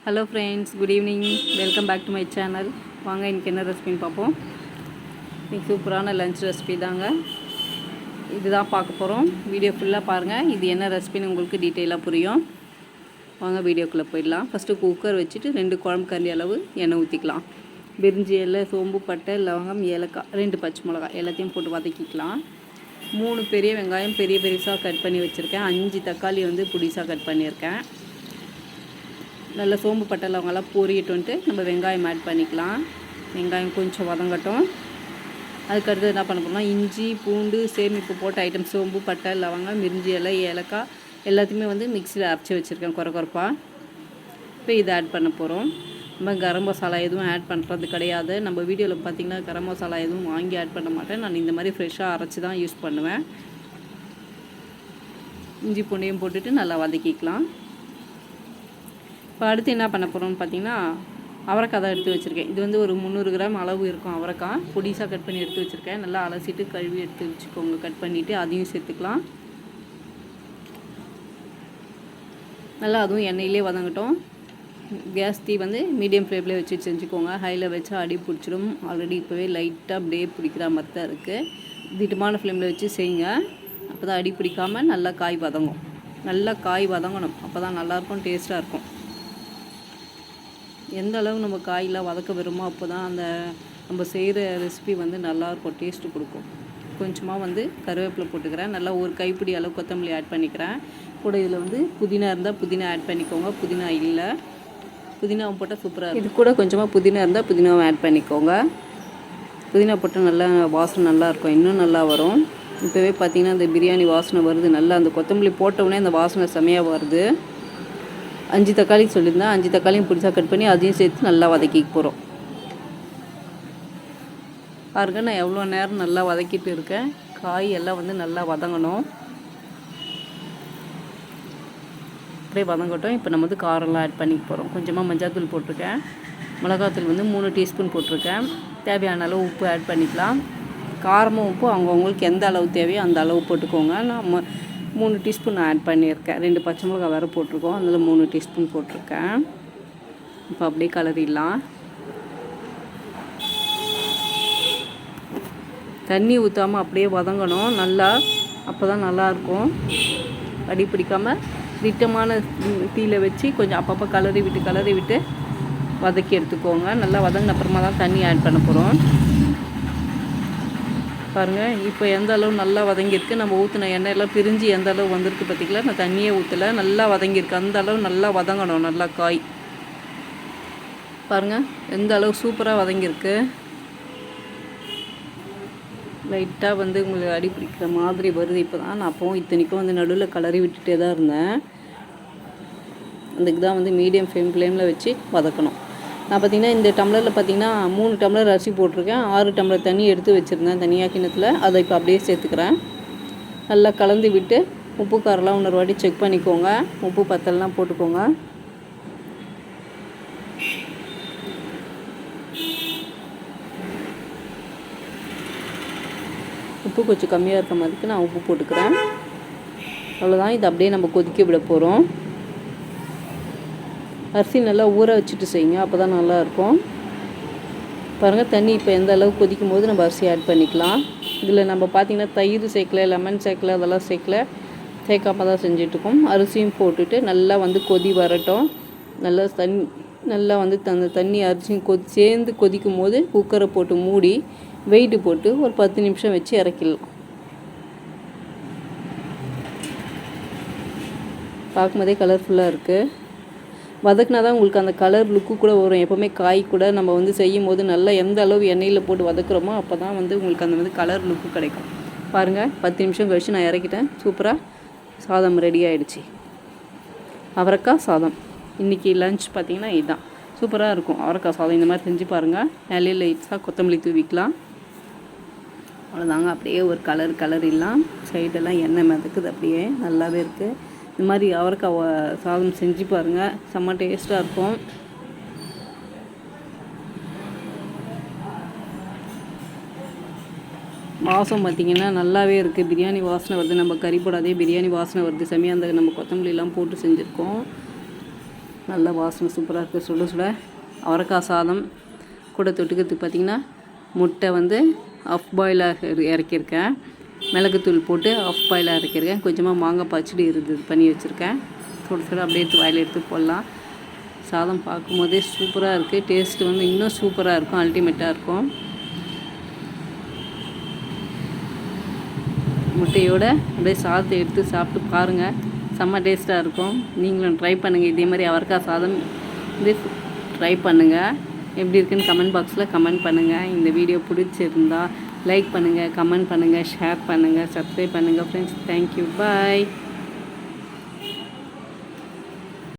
Hello friends, good evening. Welcome back to my channel. வாங்க இன்றைக்கி என்ன ரெசிபின்னு பார்ப்போம். இன்றைக்கி சூப்பரான லஞ்ச் ரெசிபி தாங்க. இதுதான் பார்க்க போகிறோம். வீடியோ ஃபுல்லாக பாருங்கள். இது என்ன ரெசிபின்னு உங்களுக்கு டீட்டெயிலாக புரியும். வாங்க வீடியோக்குள்ளே போயிடலாம். ஃபஸ்ட்டு குக்கர் வச்சுட்டு 2 குழம்பு கரண்டி அளவு எண்ணெய் ஊற்றிக்கலாம். பிரிஞ்சி இலை, சோம்பு, பட்டை, லவங்கம், ஏலக்காய், 2 பச்சை மிளகாய் எல்லாத்தையும் போட்டு வதக்கிக்கலாம். 3 பெரிய வெங்காயம் பெருசாக கட் பண்ணி வச்சுருக்கேன். 5 தக்காளி பொடிசாக கட் பண்ணியிருக்கேன். நல்லா சோம்பு பட்டை லவங்கெல்லாம் பொரியட்டுன்ட்டு நம்ம வெங்காயம் ஆட் பண்ணிக்கலாம். வெங்காயம் கொஞ்சம் வதங்கட்டும். அதுக்கடுத்து என்ன பண்ண போகிறோம்னா, இஞ்சி பூண்டு சேமிப்பு போட்ட ஐட்டம், சோம்பு பட்டை லவங்கம், மிரிஞ்சி இலை, ஏலக்காய் எல்லாத்தையுமே மிக்சியில் அரைச்சி வச்சுருக்கேன் குறப்பாக. இப்போ இதை ஆட் பண்ண போகிறோம். நம்ம கரம் மசாலா எதுவும் ஆட் பண்ணுறது கிடையாது. நம்ம வீடியோவில் பார்த்திங்கன்னா கரம் மசாலா எதுவும் வாங்கி ஆட் பண்ண மாட்டேன். நான் இந்த மாதிரி ஃப்ரெஷ்ஷாக அரைச்சி தான் யூஸ் பண்ணுவேன். இஞ்சி பூண்டையும் போட்டுட்டு நல்லா வதக்கிக்கலாம். இப்போ அடுத்து என்ன பண்ண போகிறோம்னு பார்த்தீங்கன்னா, அவரைக்காய் தான் எடுத்து வச்சுருக்கேன். இது ஒரு 300 கிராம் அளவு இருக்கும். அவரைக்காய் பொடிசாக கட் பண்ணி எடுத்து வச்சுருக்கேன். நல்லா அலசிட்டு கழுவி எடுத்து வச்சுக்கோங்க. கட் பண்ணிவிட்டு அதையும் சேர்த்துக்கலாம். நல்லா அதுவும் எண்ணெயிலே வதங்கட்டும். கேஸ் தீ மீடியம் ஃப்ளேம்லேயே வச்சு செஞ்சுக்கோங்க. ஹையில் வச்சா அடி பிடிச்சிடும். ஆல்ரெடி இப்போவே லைட்டாக அப்படியே பிடிக்கிற மாதிரி தான் இருக்குது. திட்டமான ஃப்ளேமில் வச்சு செய்யுங்க. அப்போ தான் அடி பிடிக்காமல் நல்லா காய் வதங்கும். நல்லா காய் வதங்கணும். அப்போ தான் நல்லாயிருக்கும், டேஸ்ட்டாக இருக்கும். எந்த அளவு நம்ம காயெலாம் வதக்க விரும்போ அப்போ தான் நம்ம செய்கிற ரெசிபி நல்லாயிருக்கும், டேஸ்ட்டு கொடுக்கும். கொஞ்சமாக கருவேப்பிலை போட்டுக்கிறேன். நல்லா ஒரு கைப்பிடி அளவு கொத்தமல்லி ஆட் பண்ணிக்கிறேன். கூட இதில் புதினா இருந்தால் புதினா ஆட் பண்ணிக்கோங்க. புதினா இல்லை, புதினாவை போட்டால் சூப்பராக இது. கூட கொஞ்சமாக புதினா இருந்தால் புதினாவை ஆட் பண்ணிக்கோங்க. புதினா போட்டால் நல்லா வாசனை நல்லாயிருக்கும், இன்னும் நல்லா வரும். இப்போவே பார்த்திங்கன்னா அந்த பிரியாணி வாசனை வருது. நல்லா அந்த கொத்தமல்லி போட்டவுடனே அந்த வாசனை செமையாக வருது. 5 தக்காளி சொல்லியிருந்தேன். 5 தக்காளியும் பிடிச்சா கட் பண்ணி அதையும் சேர்த்து நல்லா வதக்கிக்க போகிறோம். பாருங்க, நான் எவ்வளோ நேரம் நல்லா வதக்கிட்டு இருக்கேன். காய் எல்லாம் நல்லா வதங்கணும். அப்படியே வதங்கட்டும். இப்போ நம்ம காரெல்லாம் ஆட் பண்ணிக்க போகிறோம். கொஞ்சமாக மஞ்சாத்தூள் போட்டிருக்கேன். மிளகாத்தூள் 3 டீஸ்பூன் போட்டிருக்கேன். தேவையான அளவு உப்பு ஆட் பண்ணிக்கலாம். காரமும் உப்பு அவங்கவுங்களுக்கு எந்த அளவு தேவையோ அந்த அளவு போட்டுக்கோங்க. நம்ம 3 டீஸ்பூன் ஆட் பண்ணியிருக்கேன். 2 பச்சை மிளகாய் வேறு போட்டிருக்கோம். அதில் 3 டீஸ்பூன் போட்டிருக்கேன். இப்போ அப்படியே கலரிடலாம். தண்ணி ஊற்றாமல் அப்படியே வதங்கணும் நல்லா. அப்போ தான் நல்லாயிருக்கும். அடி பிடிக்காமல் திட்டமான தீயில வச்சு கொஞ்சம் அப்பப்போ கலரி விட்டு வதக்கி எடுத்துக்கோங்க. நல்லா வதங்கின அப்புறமா தான் தண்ணி ஆட் பண்ண போகிறோம். பாருங்கள், இப்போ எந்த அளவு நல்லா வதங்கியிருக்கு. நம்ம ஊற்றின எண்ணெயெல்லாம் பிரிஞ்சு எந்த அளவு வந்திருக்கு பார்த்திங்களா. நான் தண்ணியே ஊற்றலை, நல்லா வதங்கியிருக்கு. அந்த அளவு நல்லா வதங்கணும். நல்லா காய் பாருங்கள் எந்த அளவு சூப்பராக வதங்கியிருக்கு. லைட்டாக உங்களுக்கு அடி பிடிக்கிற மாதிரி வருது. இப்போ தான் நான் அப்போவும் இத்தனைக்கும் நடுவில் கலரி விட்டுட்டே தான் இருந்தேன். அதுக்கு தான் மீடியம் ஃப்ளேமில் வச்சு வதக்கணும். நான் பார்த்திங்கன்னா இந்த டம்ளரில் பார்த்திங்கன்னா 3 டம்ளர் அரிசி போட்டிருக்கேன். 6 டம்ளர் தண்ணி எடுத்து வச்சுருந்தேன் தனியாக கிண்ணத்தில். அதை இப்போ அப்படியே சேர்த்துக்கிறேன். நல்லா கலந்து விட்டு உப்பு காரெல்லாம் இன்னொரு வாட்டி செக் பண்ணிக்கோங்க. உப்பு பத்தலாம் போட்டுக்கோங்க. உப்பு கொஞ்சம் கம்மியாக இருக்க மாதிரிக்கு நான் உப்பு போட்டுக்கிறேன். அவ்வளோதான். இது அப்படியே நம்ம கொதிக்க விட போகிறோம். அரிசி நல்லா ஊற வச்சுட்டு செய்யுங்க, அப்போ தான் நல்லாயிருக்கும். பாருங்கள், தண்ணி இப்போ எந்த அளவுக்கு கொதிக்கும் போது நம்ம அரிசி ஆட் பண்ணிக்கலாம். இதில் நம்ம பார்த்திங்கன்னா தயிர் சேர்க்கல, லெமன் சேர்க்கல, அதெல்லாம் சேர்க்காம தான் செஞ்சிட்ருக்கோம். அரிசியும் போட்டுட்டு நல்லா கொதி வரட்டும். நல்லா அந்த தண்ணி அரிசியும் சேர்ந்து கொதிக்கும் போது குக்கரை போட்டு மூடி வெயிட்டு போட்டு ஒரு 10 நிமிஷம் வச்சு இறக்கிடலாம். பார்க்கும்போதே கலர்ஃபுல்லாக இருக்குது. வதக்குனா தான் உங்களுக்கு அந்த கலர் லுக்கு கூட வரும். எப்போவுமே காய் கூட நம்ம செய்யும் போது நல்லா எந்த அளவு எண்ணெயில் போட்டு வதக்குறோமோ அப்போ தான் உங்களுக்கு அந்த கலர் லுக்கு கிடைக்கும். பாருங்கள், 10 நிமிஷம் கழித்து நான் இறக்கிட்டேன். சூப்பராக சாதம் ரெடி ஆகிடுச்சு. அவரைக்காய் சாதம் இன்றைக்கி லன்ச் பார்த்திங்கன்னா இதுதான். சூப்பராக இருக்கும் அவரைக்காய் சாதம். இந்த மாதிரி செஞ்சு பாருங்கள். இலையில லைட்ஸாக கொத்தமல்லி தூவிக்கலாம். அவ்வளோதாங்க. அப்படியே ஒரு கலர் இல்லாம் சைடெல்லாம் எண்ணெய் மிதக்குது. அப்படியே நல்லாவே இருக்குது. இந்த மாதிரி அவரைக்காய் சாதம் செஞ்சு பாருங்கள். செம்ம டேஸ்ட்டாக இருக்கும். வாசம் பார்த்திங்கன்னா நல்லாவே இருக்குது. பிரியாணி வாசனை வருது. நம்ம கறி போடாதே பிரியாணி வாசனை வருது. செம்மையாக நம்ம கொத்தமல்லிலாம் போட்டு செஞ்சுருக்கோம். நல்ல வாசனை சூப்பராக இருக்குது. சுட சுட அவரைக்காய் சாதம் கூட தொட்டுக்கிறதுக்கு பார்த்திங்கன்னா முட்டை வந்து ஆஃப் பாயிலாக இறக்கியிருக்கேன். மிளகுத்தூள் போட்டு ஆஃப் பாயிலாக இறக்கியிருக்கேன். கொஞ்சமாக மாங்காய் பச்சடி பண்ணி வச்சுருக்கேன். சுட சுட அப்படியே எடுத்து வாயில் எடுத்து போடலாம். சாதம் பார்க்கும்போதே சூப்பராக இருக்குது. டேஸ்ட்டு வந்து இன்னும் சூப்பராக இருக்கும், அல்டிமேட்டாக இருக்கும். முட்டையோடு அப்படியே சாதத்தை எடுத்து சாப்பிட்டு பாருங்கள், செம்ம டேஸ்ட்டாக இருக்கும். நீங்களும் ட்ரை பண்ணுங்கள். இதே மாதிரி அவரைக்காய் சாதம் வந்து ட்ரை பண்ணுங்கள். எப்படி இருக்குன்னு கமெண்ட் பாக்ஸில் கமெண்ட் பண்ணுங்கள். இந்த வீடியோ பிடிச்சிருந்தா லைக் பண்ணுங்கள், கமெண்ட் பண்ணுங்கள், ஷேர் பண்ணுங்கள், சப்ஸ்கிரைப் பண்ணுங்கள் ஃப்ரெண்ட்ஸ். தேங்க்யூ, பாய்.